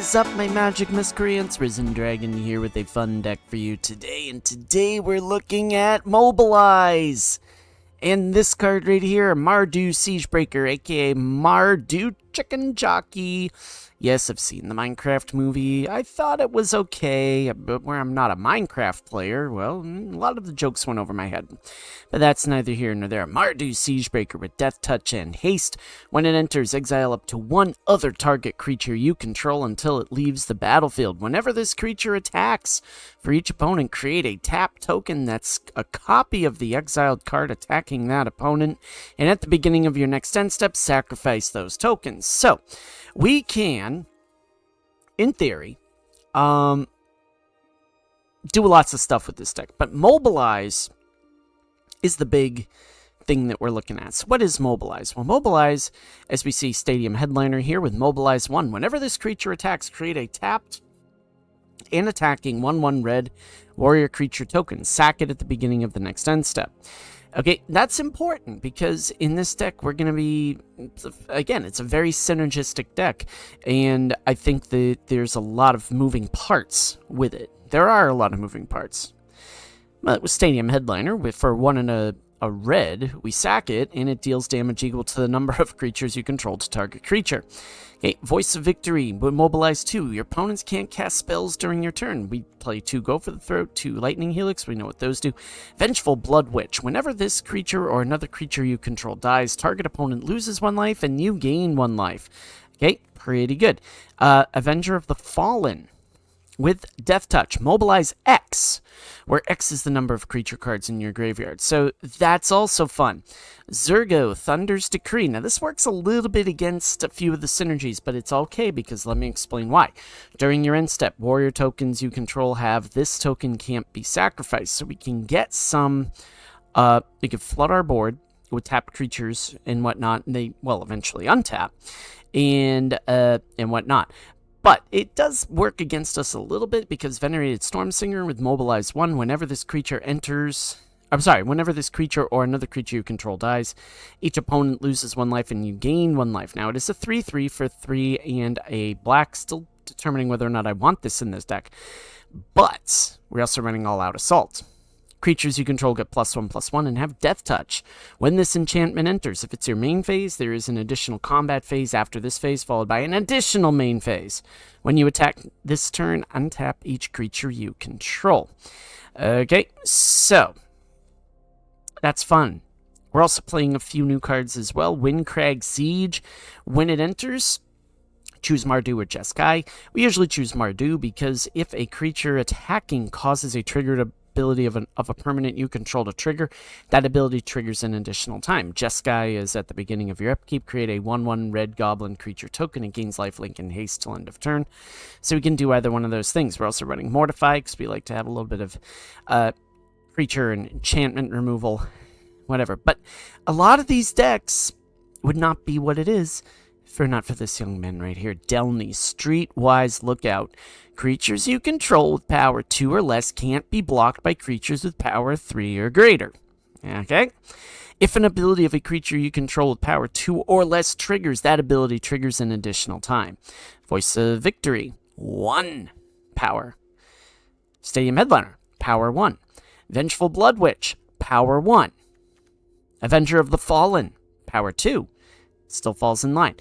is up, my magic miscreants? Risen Dragon here with a fun deck for you today, and today we're looking at Mobilize. And this card right here, Mardu Siegebreaker, aka Mardu Chicken Jockey. Yes, I've seen the Minecraft movie. I thought it was okay, but where I'm not a Minecraft player, well, a lot of the jokes went over my head. But that's neither here nor there. Mardu Siegebreaker with Death Touch and Haste. When it enters, exile up to one other target creature you control until it leaves the battlefield. Whenever this creature attacks, for each opponent, create a tap token that's a copy of the exiled card attacking that opponent. And at the beginning of your next end step, sacrifice those tokens. So, we can, in theory, do lots of stuff with this deck. But Mobilize is the big thing that we're looking at. So what is Mobilize? Well, Mobilize, as we see Stadium Headliner here with Mobilize 1. Whenever this creature attacks, create a tapped and attacking 1/1 red warrior creature token. Sack it at the beginning of the next end step. Okay, that's important because in this deck, we're going to be, again, it's a very synergistic deck, and I think that there's a lot of moving parts with it. There are a lot of moving parts. But with Stadium Headliner, for 1 and a red, we sack it, and it deals damage equal to the number of creatures you control to target creature. Okay, Voice of Victory, with Mobilize 2. Your opponents can't cast spells during your turn. We play 2 Go for the Throat, 2 Lightning Helix. We know what those do. Vengeful Blood Witch. Whenever this creature or another creature you control dies, target opponent loses 1 life and you gain 1 life. Okay, pretty good. Avenger of the Fallen. With Death Touch, Mobilize X, where X is the number of creature cards in your graveyard. So that's also fun. Zurgo, Thunder's Decree. Now this works a little bit against a few of the synergies, but it's okay because let me explain why. During your end step, warrior tokens you control have this token can't be sacrificed. So we can get some, we can flood our board with tapped creatures and whatnot, and they, well, eventually untap and whatnot. But it does work against us a little bit because Venerated Stormsinger with Mobilize 1, whenever this creature whenever this creature or another creature you control dies, each opponent loses 1 life and you gain 1 life. Now, it is a 3/3 for 3 and a black, still determining whether or not I want this in this deck. But we're also running All Out Assault. Creatures you control get +1/+1 and have Death Touch. When this enchantment enters, if it's your main phase, there is an additional combat phase after this phase, followed by an additional main phase. When you attack this turn, untap each creature you control. Okay, so that's fun. We're also playing a few new cards as well. Windcrag Siege. When it enters, choose Mardu or Jockey. We usually choose Mardu because if a creature attacking causes a triggered ability of a permanent you control to trigger, that ability triggers an additional time. Jockey is at the beginning of your upkeep. Create a 1/1 red goblin creature token. It gains lifelink and haste till end of turn. So we can do either one of those things. We're also running Mortify because we like to have a little bit of creature and enchantment removal, whatever. But a lot of these decks would not be what it is if not for this young man right here. Delney, Streetwise Lookout. Creatures you control with power 2 or less can't be blocked by creatures with power 3 or greater. Okay? If an ability of a creature you control with power 2 or less triggers, that ability triggers an additional time. Voice of Victory, 1 power. Stadium Headliner, power 1. Vengeful Blood Witch, power 1. Avenger of the Fallen, power 2. Still falls in line.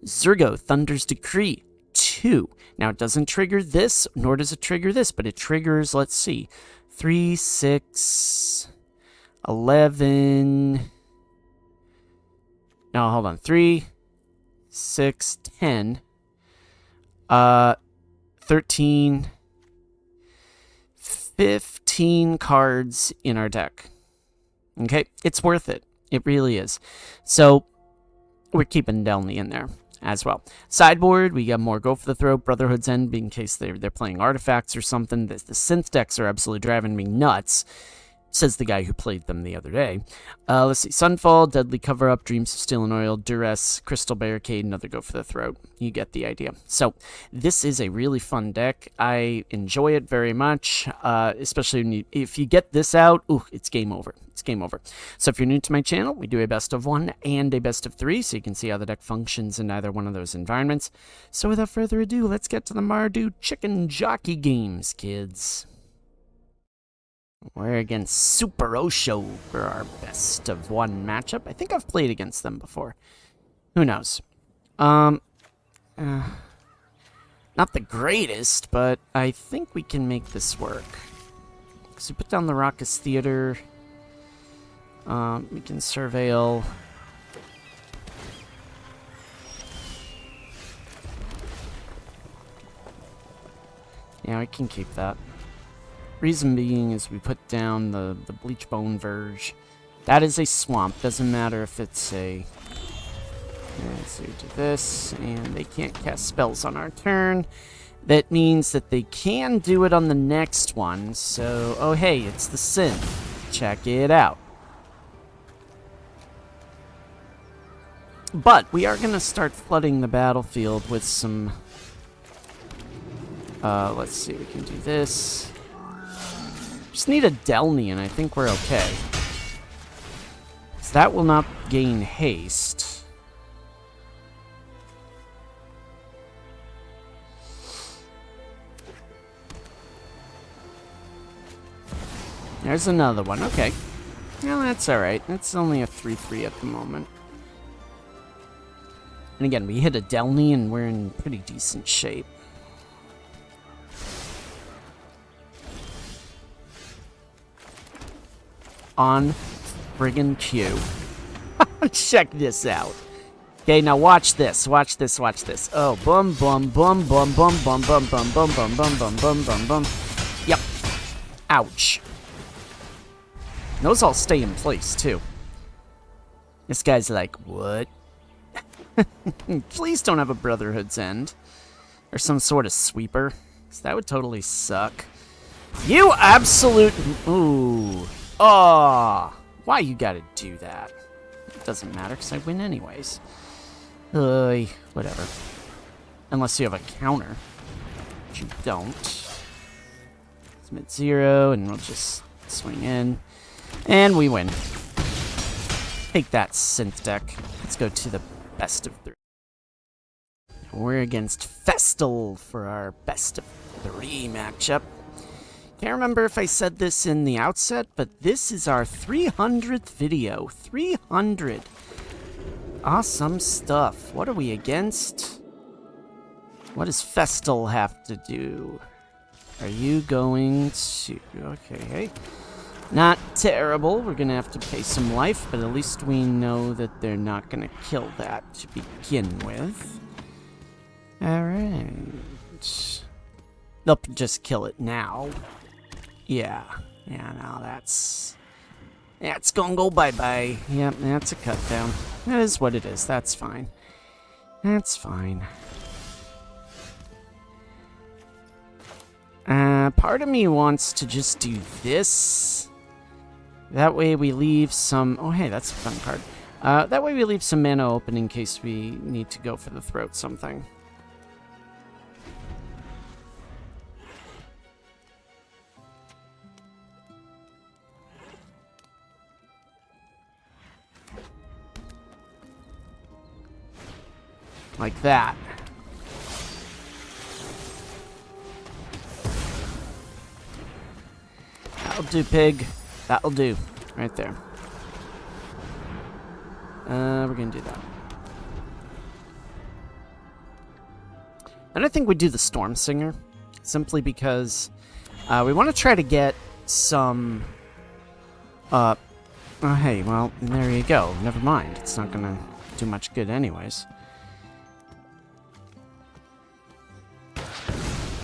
Zurgo, Thunder's Decree, 2. Now, it doesn't trigger this, nor does it trigger this, but it triggers, let's see, 3, 6, 11... No, hold on. 3, 6, 10, 13, 15 cards in our deck. Okay? It's worth it. It really is. So, we're keeping Delney in there as well. Sideboard, we got more Go for the Throat, Brotherhood's End, in case they're playing artifacts or something. The synth decks are absolutely driving me nuts. Says the guy who played them the other day. Let's see. Sunfall, Deadly Cover-Up, Dreams of Steel and Oil, Duress, Crystal Barricade, Another Go for the Throat. You get the idea. So, this is a really fun deck. I enjoy it very much, especially when if you get this out, ooh, it's game over. It's game over. So, if you're new to my channel, we do a best of 1 and a best of 3, so you can see how the deck functions in either one of those environments. So, without further ado, let's get to the Mardu Chicken Jockey games, kids. We're against Super Osho for our best of 1 matchup. I think I've played against them before. Who knows? Not the greatest, but I think we can make this work. So put down the Raucous Theater. We can surveil. Yeah, we can keep that. Reason being is we put down the Bleachbone Verge. That is a swamp. Doesn't matter if it's a... so we do this, and they can't cast spells on our turn. That means that they can do it on the next one. So, oh hey, it's the Synth. Check it out. But we are going to start flooding the battlefield with some... let's see, we can do this. Just need a Delney, and I think we're okay. So that will not gain haste. There's another one. Okay. Well, that's alright. It's only a 3-3 at the moment. And again, we hit a Delney, and we're in pretty decent shape. On friggin' cue. Check this out. Okay, now watch this. Watch this. Watch this. Oh, boom, boom, boom, boom, boom, boom, boom, boom, boom, boom, boom, boom, boom, boom, boom. Yep. Ouch. Those all stay in place too. This guy's like, what? Please don't have a Brotherhood's End or some sort of sweeper, 'cause that would totally suck. You absolute. Ooh. Oh, why you gotta do that? It doesn't matter, because I win anyways. Whatever. Unless you have a counter. Which you don't. It's mid-0, and we'll just swing in. And we win. Take that, Synth deck. Let's go to the best of 3. We're against Festal for our best of 3 matchup. Can't remember if I said this in the outset, but this is our 300th video. 300. Awesome stuff. What are we against? What does Festal have to do? Are you going to... Okay, hey. Not terrible. We're going to have to pay some life, but at least we know that they're not going to kill that to begin with. Alright. They'll just kill it now. Yeah, no, that's gonna go bye-bye. Yep, that's a cut down. That is what it is, that's fine. That's fine. Part of me wants to just do this. That way we leave some... Oh, hey, that's a fun card. That way we leave some mana open in case we need to go for the throat something. Like that. That'll do, pig. That'll do. Right there. We're gonna do that. And I think we do the Storm Singer. Simply because we want to try to get some... Oh, hey, well, there you go. Never mind. It's not gonna do much good anyways.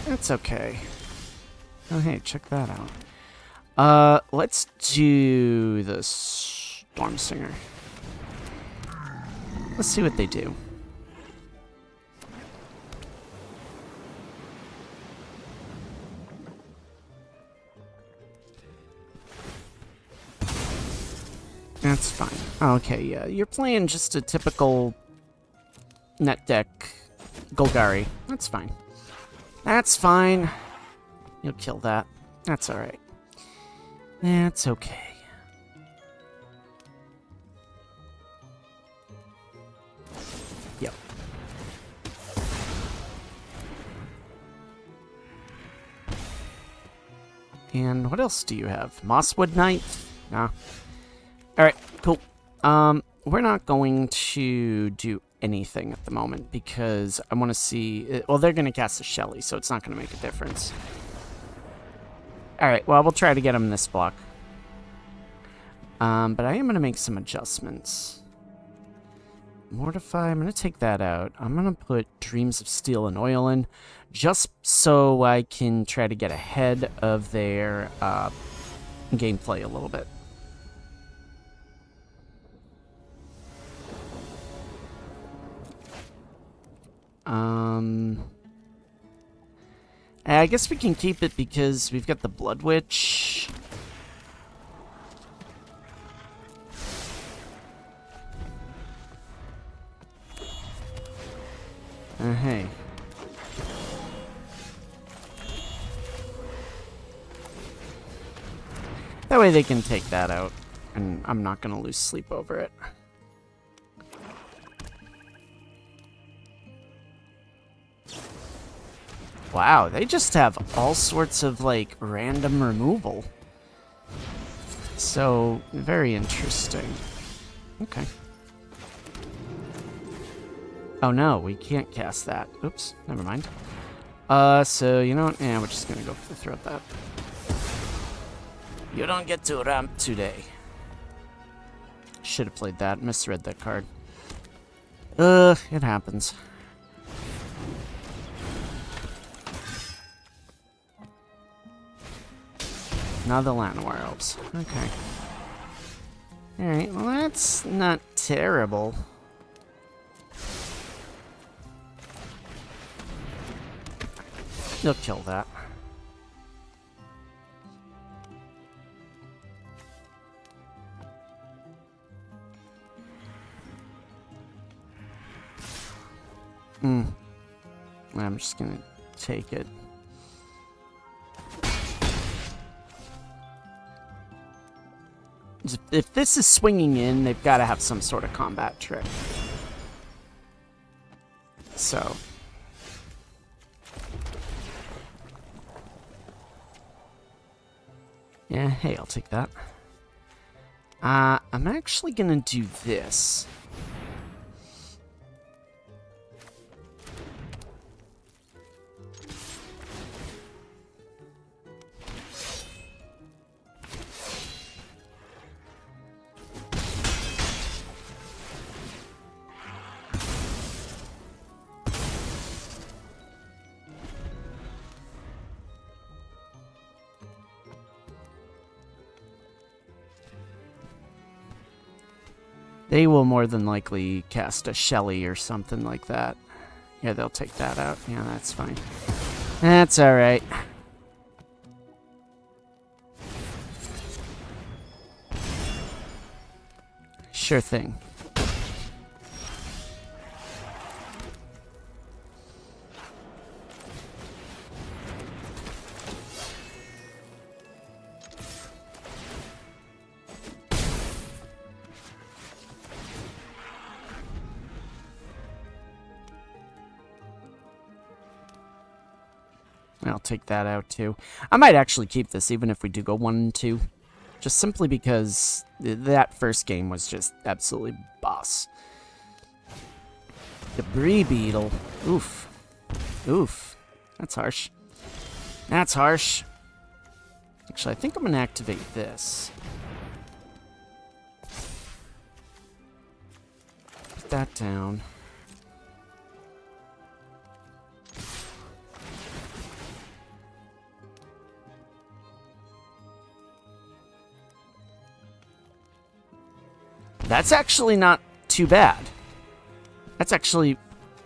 That's okay. Oh, hey, check that out. Let's do the Storm Singer. Let's see what they do. That's fine. Okay, yeah, you're playing just a typical net deck Golgari. That's fine. That's fine. You'll kill that. That's alright. That's okay. Yep. And what else do you have? Mosswood Knight? Nah. Alright, cool. We're not going to do anything at the moment because I want to see... Well, they're going to cast a Shelly, so it's not going to make a difference. Alright, well, we'll try to get him this block. But I am going to make some adjustments. Mortify, I'm going to take that out. I'm going to put Dreams of Steel and Oil in, just so I can try to get ahead of their gameplay a little bit. I guess we can keep it because we've got the Blood Witch. Hey. That way they can take that out, and I'm not going to lose sleep over it. Wow, they just have all sorts of, like, random removal. So, very interesting. Okay. Oh no, we can't cast that. Oops, never mind. So, you know what? Yeah, we're just gonna go for the throat that. You don't get to ramp today. Should have played that. Misread that card. It happens. Now the Llanowar Elves. Okay. Alright, well that's not terrible. You'll kill that. I'm just gonna take it. If this is swinging in, they've got to have some sort of combat trick. So. Yeah, hey, I'll take that. I'm actually gonna do this. They will more than likely cast a Shelly or something like that. Yeah, they'll take that out. Yeah, that's fine. That's alright. Sure thing. I'll take that out too. I might actually keep this even if we do go 1 and 2. Just simply because that first game was just absolutely boss. Debris Beetle. Oof. Oof. That's harsh. That's harsh. Actually, I think I'm going to activate this. Put that down. That's actually not too bad. That's actually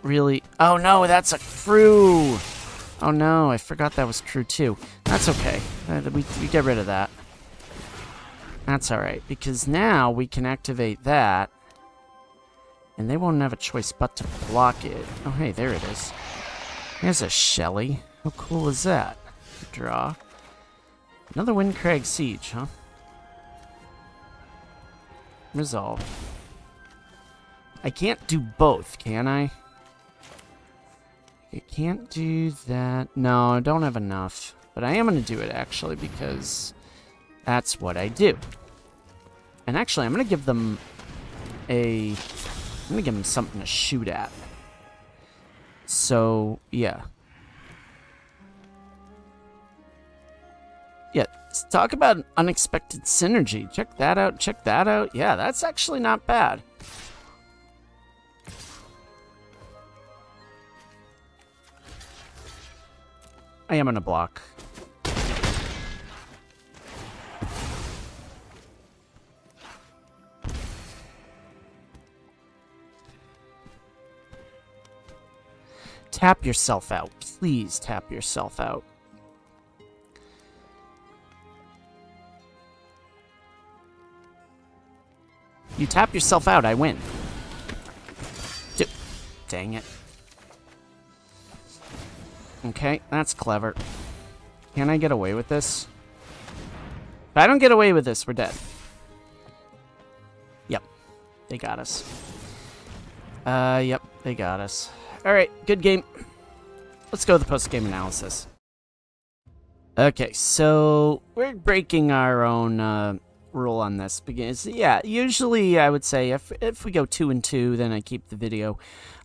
really... Oh no, that's a crew! Oh no, I forgot that was crew too. That's okay. We get rid of that. That's alright, because now we can activate that, and they won't have a choice but to block it. Oh, hey, there it is. There's a Shelly. How cool is that? Draw. Another Windcrag Siege, huh? Resolve. I can't do both, can I? I can't do that. No, I don't have enough. But I am going to do it, actually, because that's what I do. And actually, I'm going to give them I'm going to give them something to shoot at. So, yeah. Yeah, talk about unexpected synergy. Check that out, check that out. Yeah, that's actually not bad. I am gonna block. Tap yourself out. Please tap yourself out. You tap yourself out, I win. Dang it. Okay, that's clever. Can I get away with this? If I don't get away with this, we're dead. Yep. They got us. Yep, they got us. Alright, good game. Let's go to the post-game analysis. Okay, so we're breaking our own rule on this because, yeah, usually I would say if we go 2-2, then I keep the video.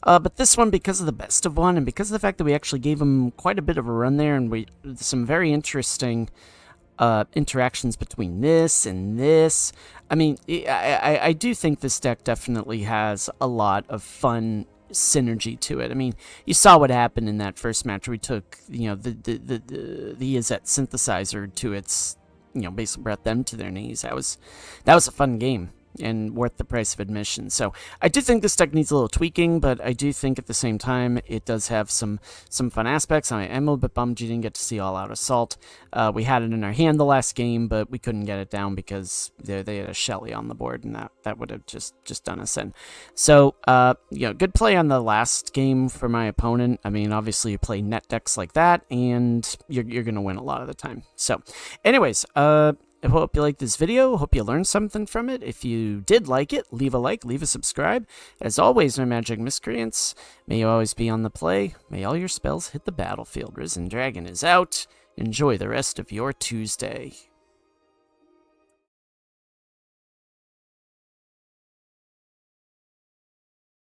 But this one, because of the best of one, and because of the fact that we actually gave them quite a bit of a run there, and some very interesting interactions between this and this. I mean, I do think this deck definitely has a lot of fun synergy to it. I mean, you saw what happened in that first match. We took, you know, the IZZET Synthesizer to its, you know, basically brought them to their knees. That was a fun game and worth the price of admission. So I do think this deck needs a little tweaking, but I do think at the same time it does have some fun aspects. I am a little bit bummed you didn't get to see All Out Assault. We had it in our hand the last game, but we couldn't get it down because they had a Shelly on the board, and that would have just done us in. So you know, good play on the last game for my opponent. I mean, obviously you play net decks like that, and you're gonna win a lot of the time. So, anyways, I hope you liked this video. Hope you learned something from it. If you did like it, leave a like, leave a subscribe. As always, my magic miscreants, may you always be on the play. May all your spells hit the battlefield. Risen Dragon is out. Enjoy the rest of your Tuesday.